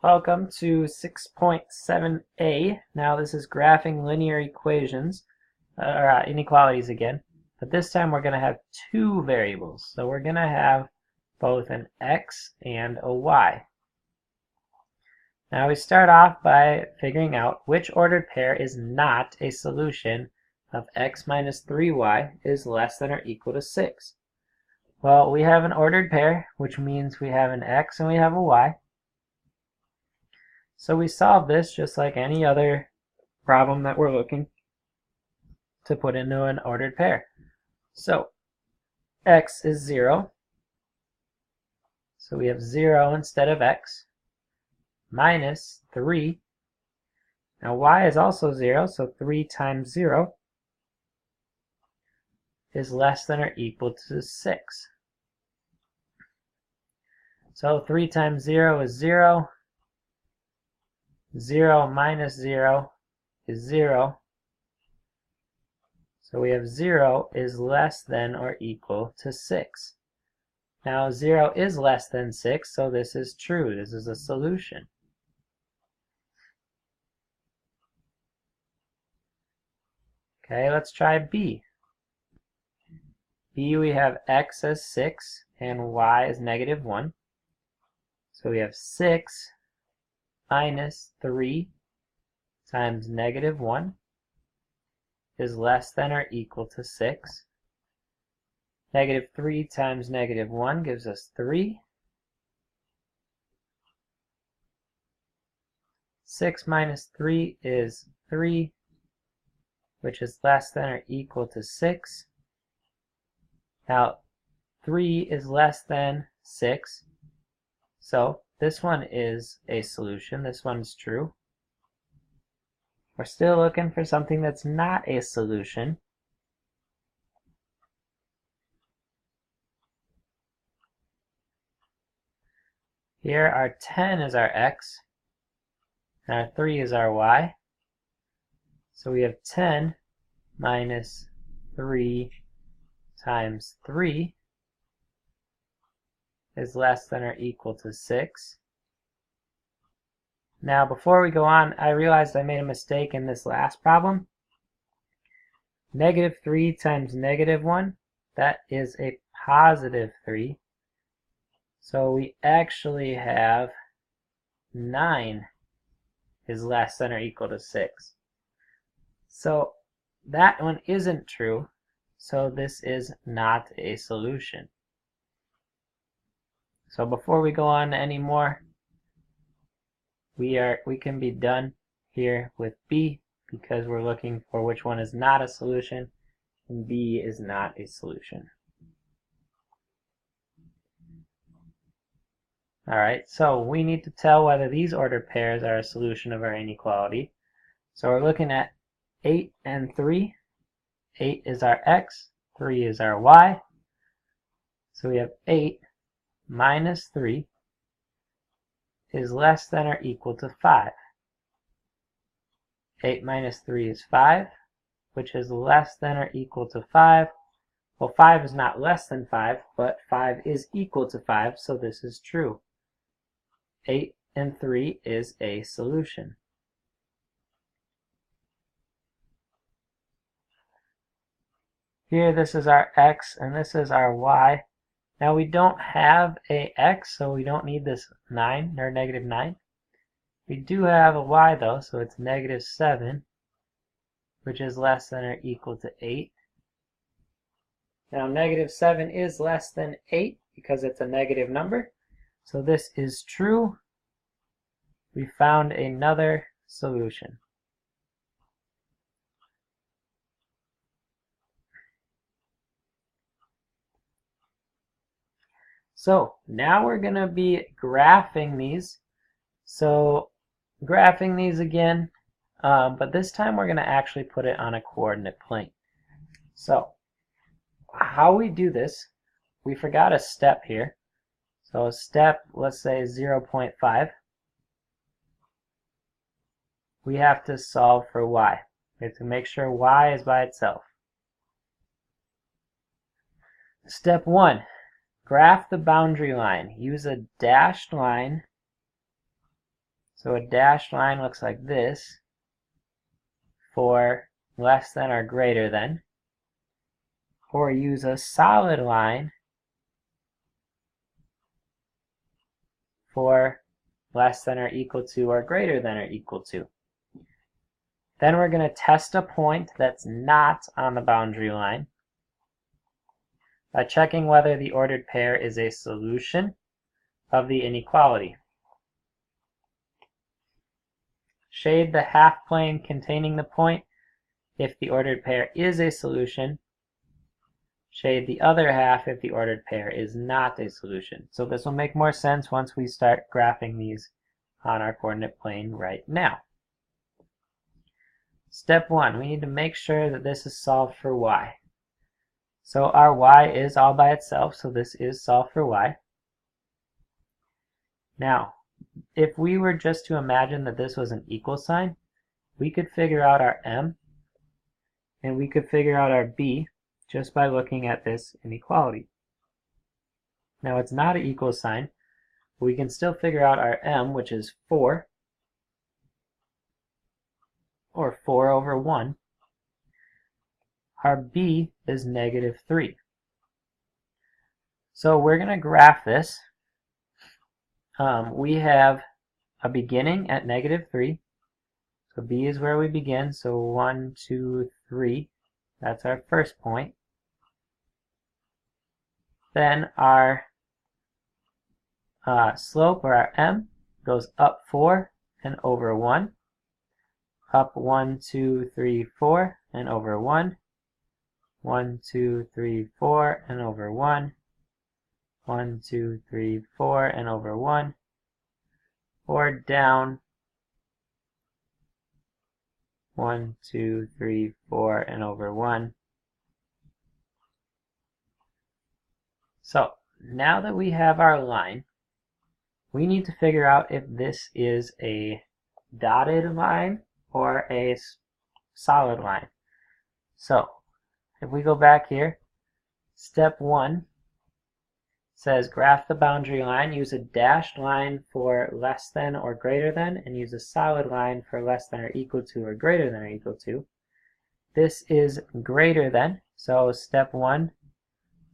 Welcome to 6.7a. Now this is graphing linear equations, or inequalities again. But this time we're going to have two variables. So we're going to have both an x and a y. Now we start off by figuring out which ordered pair is not a solution of x minus 3y is less than or equal to 6. Well, we have an ordered pair, which means we have an x and we have a y. So we solve this just like any other problem that we're looking to put into an ordered pair. So x is 0. So we have 0 instead of x minus 3. Now y is also 0, so 3 times 0 is less than or equal to 6. So 3 times 0 is 0. 0 minus 0 is 0. So we have 0 is less than or equal to 6. Now 0 is less than 6, so this is true. This is a solution. Okay, let's try B. B, we have x as 6 and y as negative 1. So we have 6 minus 3 times negative 1 is less than or equal to 6. Negative 3 times negative 1 gives us 3. 6 minus 3 is 3, which is less than or equal to 6. Now, 3 is less than 6, so this one is a solution. This one's true. We're still looking for something that's not a solution. Here our 10 is our x, and our 3 is our y. So we have 10 minus 3 times 3 is less than or equal to 6. Now before we go on, I realized I made a mistake in this last problem. Negative 3 times negative 1, that is a positive 3. So we actually have 9 is less than or equal to 6. So that one isn't true, so this is not a solution. So before we go on any more, we can be done here with B because we're looking for which one is not a solution, and B is not a solution. Alright, so we need to tell whether these ordered pairs are a solution of our inequality. So we're looking at 8 and 3. 8 is our x, 3 is our y. So we have 8 minus 3 is less than or equal to 5. 8 minus 3 is 5, which is less than or equal to 5. Well, 5 is not less than 5, but 5 is equal to 5, so this is true. 8 and 3 is a solution. Here, this is our x, and this is our y. Now, we don't have a x, so we don't need this 9, or negative 9. We do have a y, though, so it's negative 7, which is less than or equal to 8. Now, negative 7 is less than 8 because it's a negative number. So this is true. We found another solution. So now we're going to be graphing these. So graphing these again, but this time we're going to actually put it on a coordinate plane. So how we do this, we forgot a step here. So step, let's say 0.5. We have to solve for y. We have to make sure y is by itself. Step 1. Graph the boundary line. Use a dashed line So a dashed line looks like this for less than or greater than, or use a solid line for less than or equal to or greater than or equal to. Then we're going to test a point that's not on the boundary line by checking whether the ordered pair is a solution of the inequality. Shade the half plane containing the point if the ordered pair is a solution. Shade the other half if the ordered pair is not a solution. So this will make more sense once we start graphing these on our coordinate plane right now. Step 1, we need to make sure that this is solved for y. So our y is all by itself, so this is solved for y. Now, if we were just to imagine that this was an equal sign, we could figure out our m and we could figure out our b just by looking at this inequality. Now it's not an equal sign, but we can still figure out our m, which is 4, or 4 over 1. Our b is negative 3. So we're going to graph this. We have a beginning at negative 3. So b is where we begin. So 1, 2, 3. That's our first point. Then our slope, or our m, goes up 4 and over 1. Up 1, 2, 3, 4 and over 1. 1, 2, 3, 4 and over 1. 1, 2, 3, 4 and over 1. Or down 1, 2, 3, 4 and over 1. So now that we have our line, we need to figure out if this is a dotted line or a solid line. So if we go back here, step 1 says graph the boundary line, use a dashed line for less than or greater than, and use a solid line for less than or equal to or greater than or equal to. This is greater than, so step 1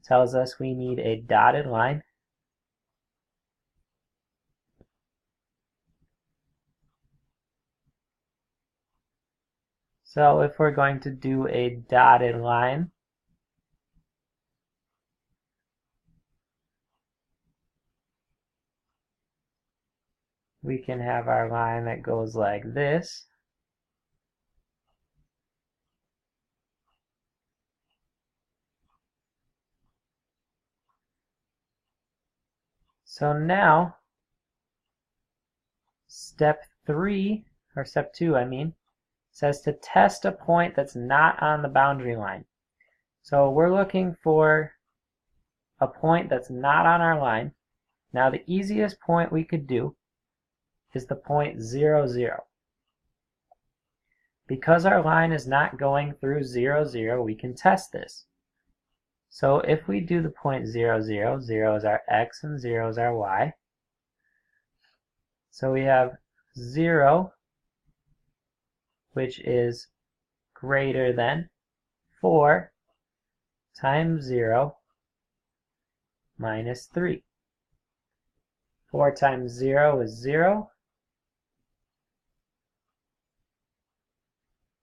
tells us we need a dotted line. So if we're going to do a dotted line, we can have our line that goes like this. So now, step 2, I mean, says to test a point that's not on the boundary line. So we're looking for a point that's not on our line. Now the easiest point we could do is the point 0, 0. Because our line is not going through 0, 0, we can test this. So if we do the point 0, 0, 0 is our x and 0 is our y. So we have 0, which is greater than 4 times 0 minus 3. 4 times 0 is 0.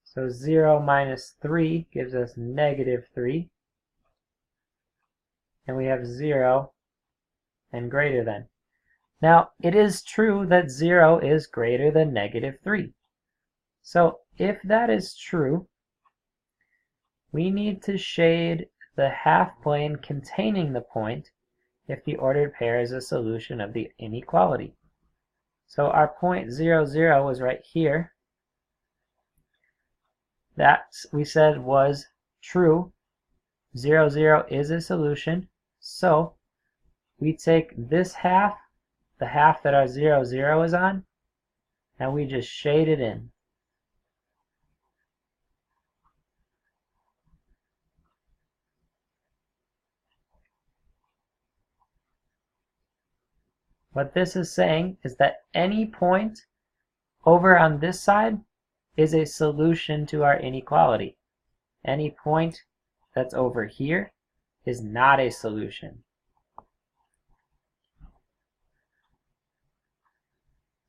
So 0 minus 3 gives us negative 3. And we have 0 and greater than. Now, it is true that 0 is greater than negative 3. So if that is true, we need to shade the half plane containing the point if the ordered pair is a solution of the inequality. So our point 0, 0 was right here. That we said was true. 0, 0 is a solution. So we take this half, the half that our 0, 0 is on, and we just shade it in. What this is saying is that any point over on this side is a solution to our inequality. Any point that's over here is not a solution.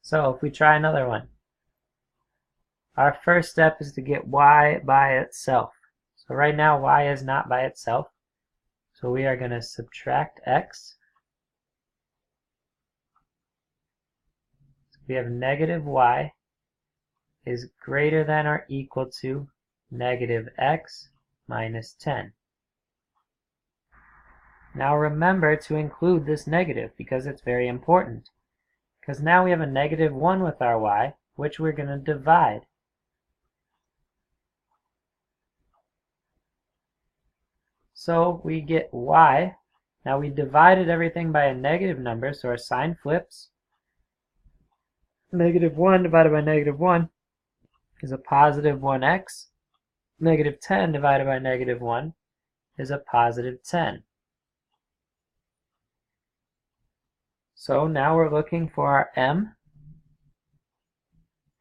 So if we try another one, our first step is to get y by itself. So right now y is not by itself. So we are going to subtract x. So we have negative y is greater than or equal to negative x minus 10. Now remember to include this negative because it's very important. Because now we have a negative 1 with our y, which we're going to divide. So we get y. Now we divided everything by a negative number, so our sign flips. Negative 1 divided by negative 1 is a positive 1x. Negative 10 divided by negative 1 is a positive 10. So now we're looking for our m,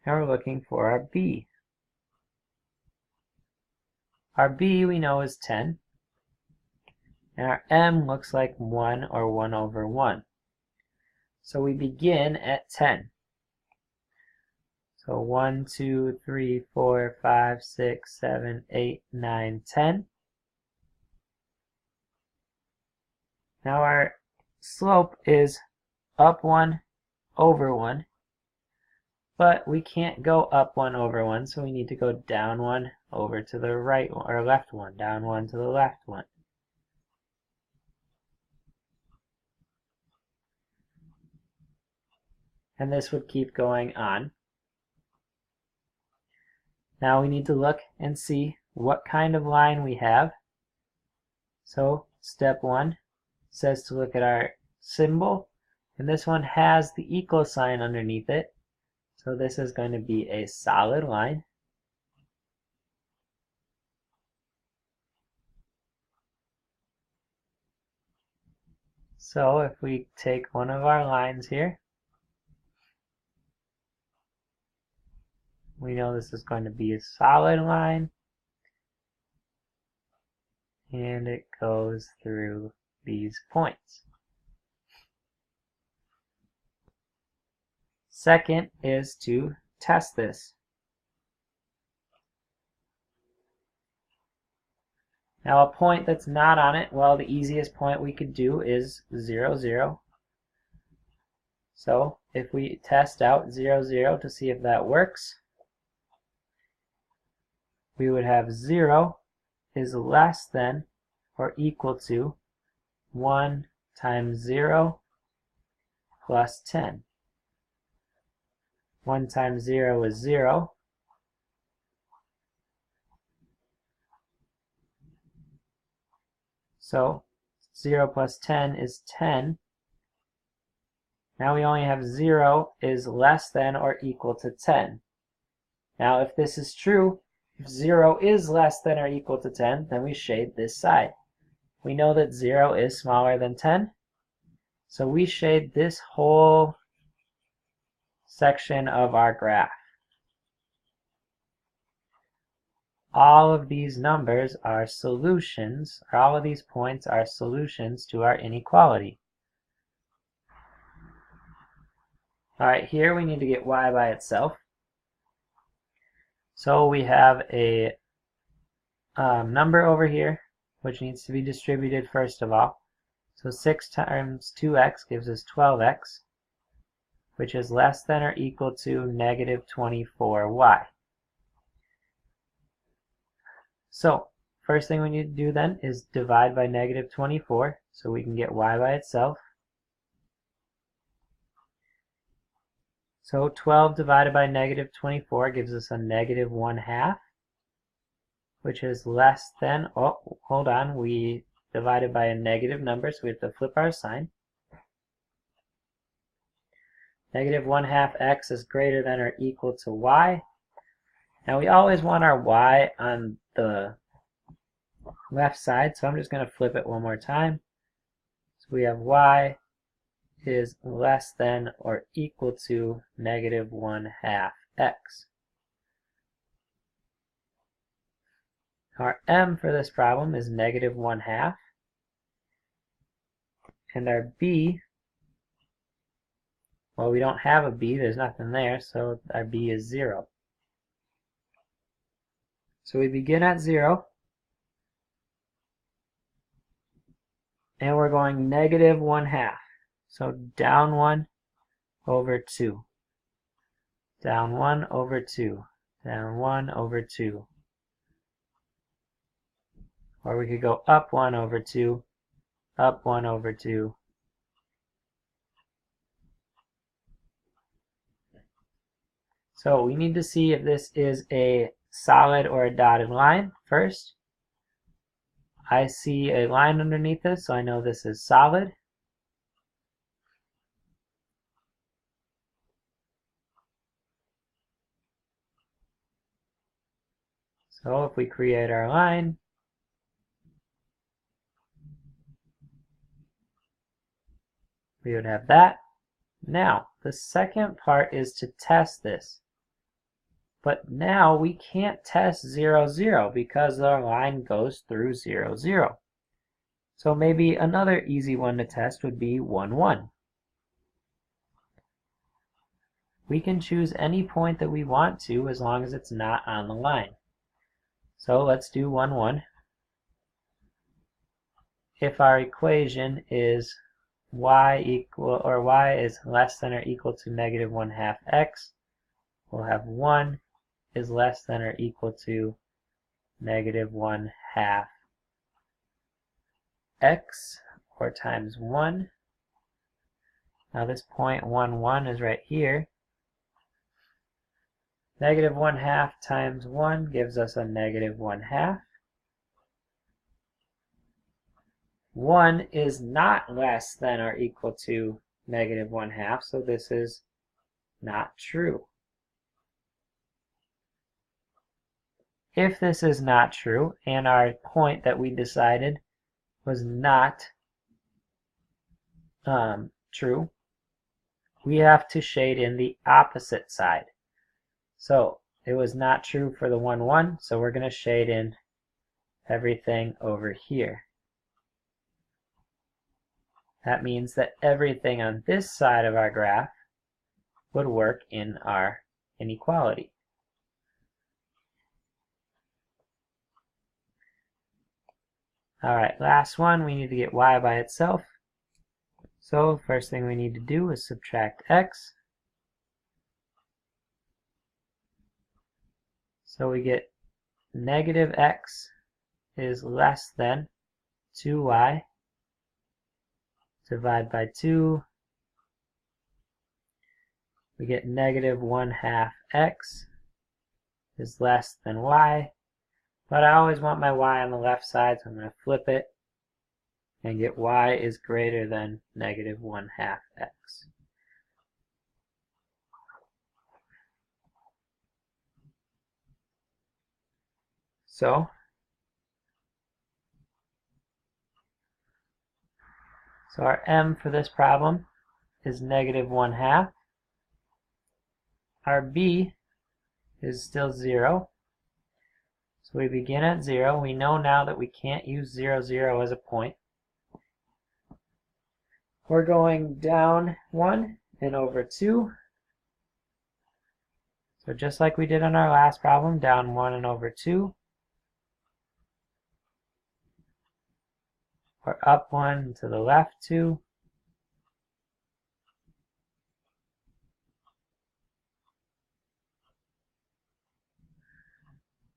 and we're looking for our b. Our b we know is 10, and our m looks like 1 or 1 over 1. So we begin at 10. So 1, 2, 3, 4, 5, 6, 7, 8, 9, 10. Now our slope is up 1 over 1, but we can't go up 1 over 1, so we need to go down 1 over to the right one, or left 1, down 1 to the left 1. And this would keep going on. Now we need to look and see what kind of line we have. So step 1 says to look at our symbol, and this one has the equal sign underneath it. So this is going to be a solid line. So if we take one of our lines here, we know this is going to be a solid line, and it goes through these points. Second is to test this. Now a point that's not on it, well, the easiest point we could do is 0, 0. So if we test out 0, 0 to see if that works, we would have 0 is less than or equal to 1 times 0 plus 10. 1 times 0 is 0. So 0 plus 10 is 10. Now we only have 0 is less than or equal to 10. Now if this is true, if 0 is less than or equal to 10, then we shade this side. We know that 0 is smaller than 10, so we shade this whole section of our graph. All of these numbers are solutions, or all of these points are solutions to our inequality. Alright, here we need to get y by itself. So we have a number over here, which needs to be distributed first of all. So 6 times 2x gives us 12x, which is less than or equal to negative 24y. So first thing we need to do then is divide by negative 24, so we can get y by itself. So 12 divided by negative 24 gives us a negative 1/2, which is less than, oh, hold on, we divided by a negative number, so we have to flip our sign. Negative 1/2 x is greater than or equal to y. Now we always want our y on the left side, so I'm just going to flip it one more time. So we have y is less than or equal to negative 1/2 x. Our m for this problem is negative 1/2. And our b, well, we don't have a b, there's nothing there, so our b is 0. So we begin at 0, and we're going negative 1/2. So down 1 over 2. Down 1 over 2. Down 1 over 2. Or we could go up 1 over 2, up 1 over 2. So we need to see if this is a solid or a dotted line first. I see a line underneath this, so I know this is solid. So if we create our line, we would have that. Now, the second part is to test this. But now we can't test 0, 0 because our line goes through 0, 0. So maybe another easy one to test would be 1, 1. We can choose any point that we want to as long as it's not on the line. So let's do 1, 1. If our equation is y is less than or equal to negative 1/2 x, we'll have 1 is less than or equal to negative 1/2 x, or times 1. Now this point 1, 1 is right here. Negative 1/2 times 1 gives us a negative 1/2. 1 is not less than or equal to negative 1/2, so this is not true. If this is not true, and our point that we decided was not true, we have to shade in the opposite side. So it was not true for the 1, 1, so we're going to shade in everything over here. That means that everything on this side of our graph would work in our inequality. Alright, last one, we need to get y by itself. So first thing we need to do is subtract x. So we get negative x is less than 2y. Divide by 2. We get negative 1/2 x is less than y. But I always want my y on the left side, so I'm going to flip it and get y is greater than negative 1/2 x. So our m for this problem is negative 1/2. Our b is still 0. So we begin at 0. We know now that we can't use 0, 0 as a point. We're going down 1 and over 2. So just like we did on our last problem, down 1 and over 2. Or up 1 to the left 2.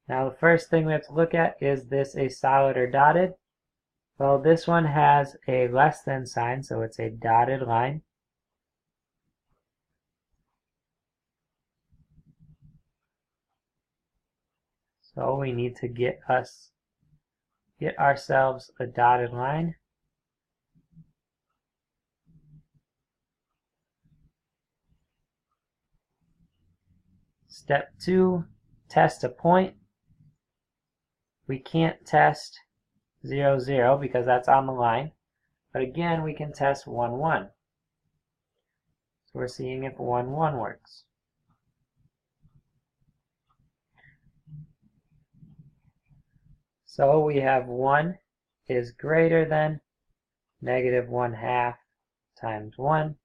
Now the first thing we have to look at, is this a solid or dotted? Well, this one has a less than sign, so it's a dotted line. So we need to get ourselves a dotted line. Step 2, test a point. We can't test 0, 0 because that's on the line. But again, we can test 1, 1. So we're seeing if 1, 1 works. So we have 1 is greater than negative 1/2 times 1.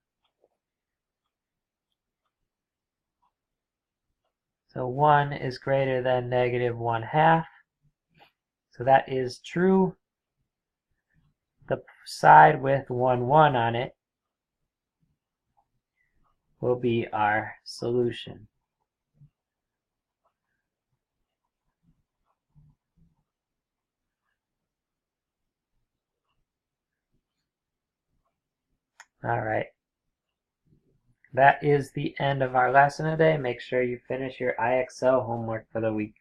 So 1 is greater than negative 1/2. So that is true. The side with 1, 1 on it will be our solution. All right. That is the end of our lesson today. Make sure you finish your IXL homework for the week.